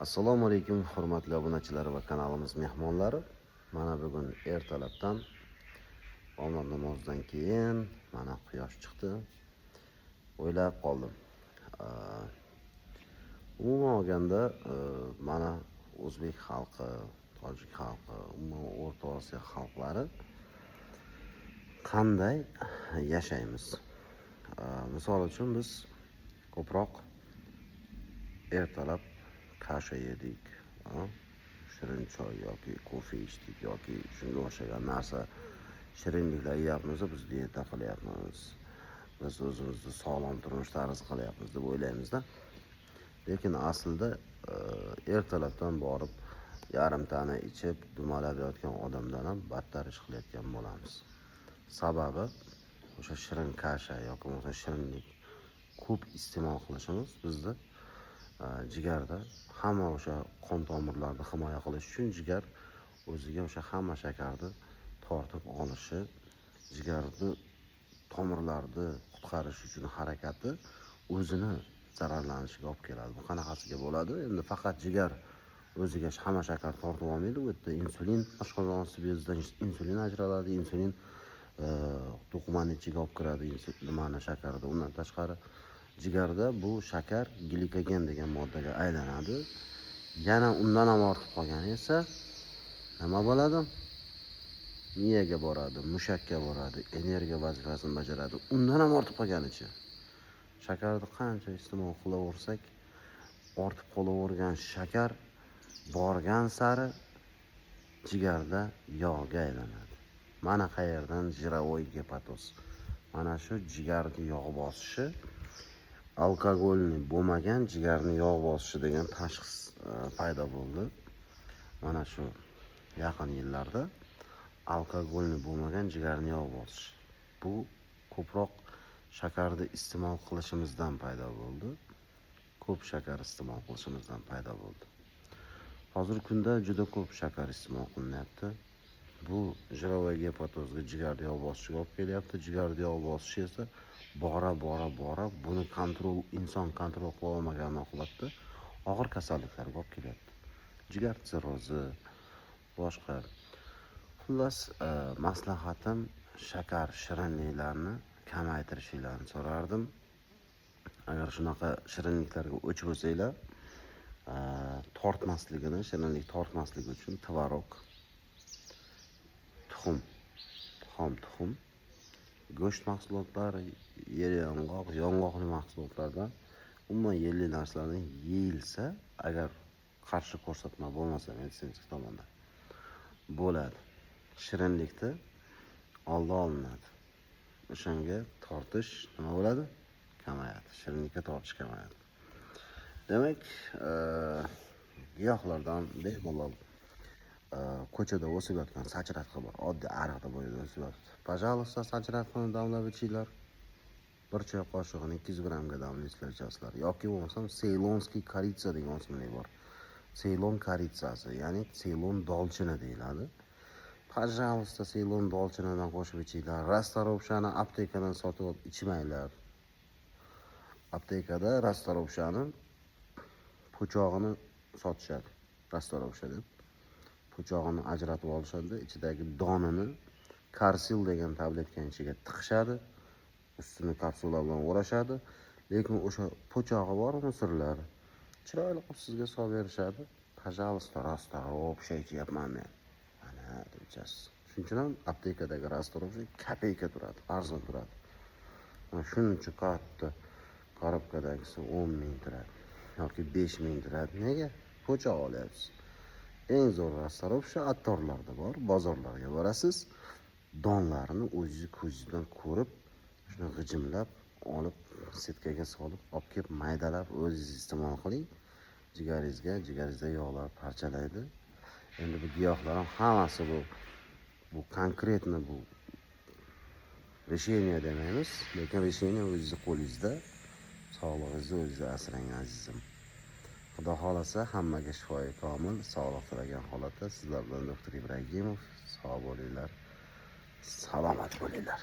Assalomu alaykum hurmatli obunachilar va kanalimiz mehmonlari. Mana bugun ertalabdan omad namozidan keyin mana quyosh chiqdi. O'ylab qoldim. Umuman olganda mana o'zbek xalqi, tojik xalqi, umuman O'rta Osiyo xalqlari qanday yashaymiz? Misol uchun biz ko'proq ertalab kasha yedik, shirin choy yoki kofe ichdik yoki shunga o'xshagan narsa shirinliklar yeyapmiz, biz diyeta qilyapmiz. Biz o'zimizni sog'lom turmush tarzi qilyapmiz deb o'ylaymizda. Lekin aslida ertalabdan borib yarimtani ichib dumalab yotgan odamdan ham battar ish qilayotgan bo'lamiz. Sababi o'sha shirin kasha yoki bo'lmasa shirinlik ko'p iste'mol qilishimiz bizda jigarda hamma o'sha qon tomirlarni himoya qilish uchun jigar o'ziga o'sha hamma shakarni tortib olishi, jigarni tomirlarni qutqarish uchun harakati o'zini zararlanishiga olib keladi. Bu qanaqasiga bo'ladi? Endi faqat jigar o'ziga hamma shakar tortib olmaydi. U yerda insulin oshqozon osti bezidan insulin ajraladi, insulin to'qimaning ichiga olib kiradi, nimani shakarda. Undan tashqari jigarda bu shakar glikogen degan moddaga aylanadi. Yana undan ham ortib qolgani esa nima bo'ladi? Miyaga boradi, mushakka boradi, energiya vazifasini bajaradi. Undan ham ortib qolganicha shakarni qancha iste'mol qilaversak, ortib qolavergan shakar borgan sari jigarda yog'ga aylanadi. Mana qayerdan jirovoy gepatoz. Mana shu jigarni yog' bosishi, alkogolni bo'lmagan jigarni yog' bosishi degan tashxis paydo bo'ldi. Mana shu yaqin yillarda alkogolni bo'lmagan jigarni yog' bosishi. Bu ko'proq shakarni iste'mol qilishimizdan paydo bo'ldi. Ko'p shakar iste'mol qilishimizdan paydo bo'ldi. Hozirgi kunda juda ko'p shakar iste'mol qilinyapti. Bu jirovoy gepatozga jigarni yog' bosishiga olib kelyapti. Jigarni yog' bosishi esa bora buni inson kontrol qila olmagan oqibatda og'ir kasalliklarga olib kelyapti. Jigar sirrozi, boshqa. Xullas, maslahatim shakar, shirinliklarni kamaytirishingizni so'rardim. Agar shunaqa shirinliklarga o'ch bo'lsanglar, shirinlik tortmasligi uchun tvorog, xom tuxum, go'sht mahsulotlari, yer yong'oqli mahsulotlardan umuman yelli narsalardan yeyilsa, agar qarshi ko'rsatma bo'lmasa meditsinsk tomondan bo'ladi. Shirinlikni oldi olinadi. O'shanga tortish nima bo'ladi? Kamayadi. Shirinlikka tortish kamayadi. Demak, giyohlardan bemalol ko'chada o'sib yotgan sachratqa bor. Oddiy ariqda bo'yida o'sib yotibdi. Pожалуйста, sachratqani damlab ichinglar. Bir choy qoshiqni 200 grammga damlaysizlar, ichasizlar. Yoki bo'lmasam seylonskiy koritsa degan o'simlik bor. Seylon koritsasi, ya'ni seylon dolchini deyiladi. Pожалуйста, seylon dolchinidan qo'shib ichinglar. Rastarovshani aptekadan sotib olib ichmanglar. Aptekada rastarovshani po'chog'ini sotishadi. Rastarovsha deb po'chog'ini ajratib olishadi, ichidagi donini karsil degan tabletkaning ichiga tiqishadi, ustini kapsula bilan o'rashadi, lekin o'sha po'chog'i bormi sirlar, chiroyli qilib sizga solib berishadi. Пожалуйста, rastarovsha ichyapman men. Mana deysiz. Shuning uchun ham aptekadagi rastarovsha kopeyka turadi, arzon turadi. Mana shuncha katta korobkadagisi 10 ming turadi yoki 5 ming turadi. Nega? Po'choq olyapsiz. Eng zo'r rastarovsha attorlarda bor. Bozorlarga borasiz, donlarini o'zingiz ko'zingizdan ko'rib, shuni g'ijimlab olib, setkaga solib, olib kelib maydalab o'zingiz iste'mol qiling. Jigaringizda yog'lar parchalaydi. Endi bu giyohlar ham hammasi bu konkretni bu решение demaymiz, lekin решение o'zingizning qo'lingizda. Sog'lig'ingizni o'zingiz asrang azizim. Xudo xolasa hammaga shifoy komil, sog'lik tilagan holatda sizlar bilan doktor Ibragimov. Sog' bo'linglar, salomat bo'linglar.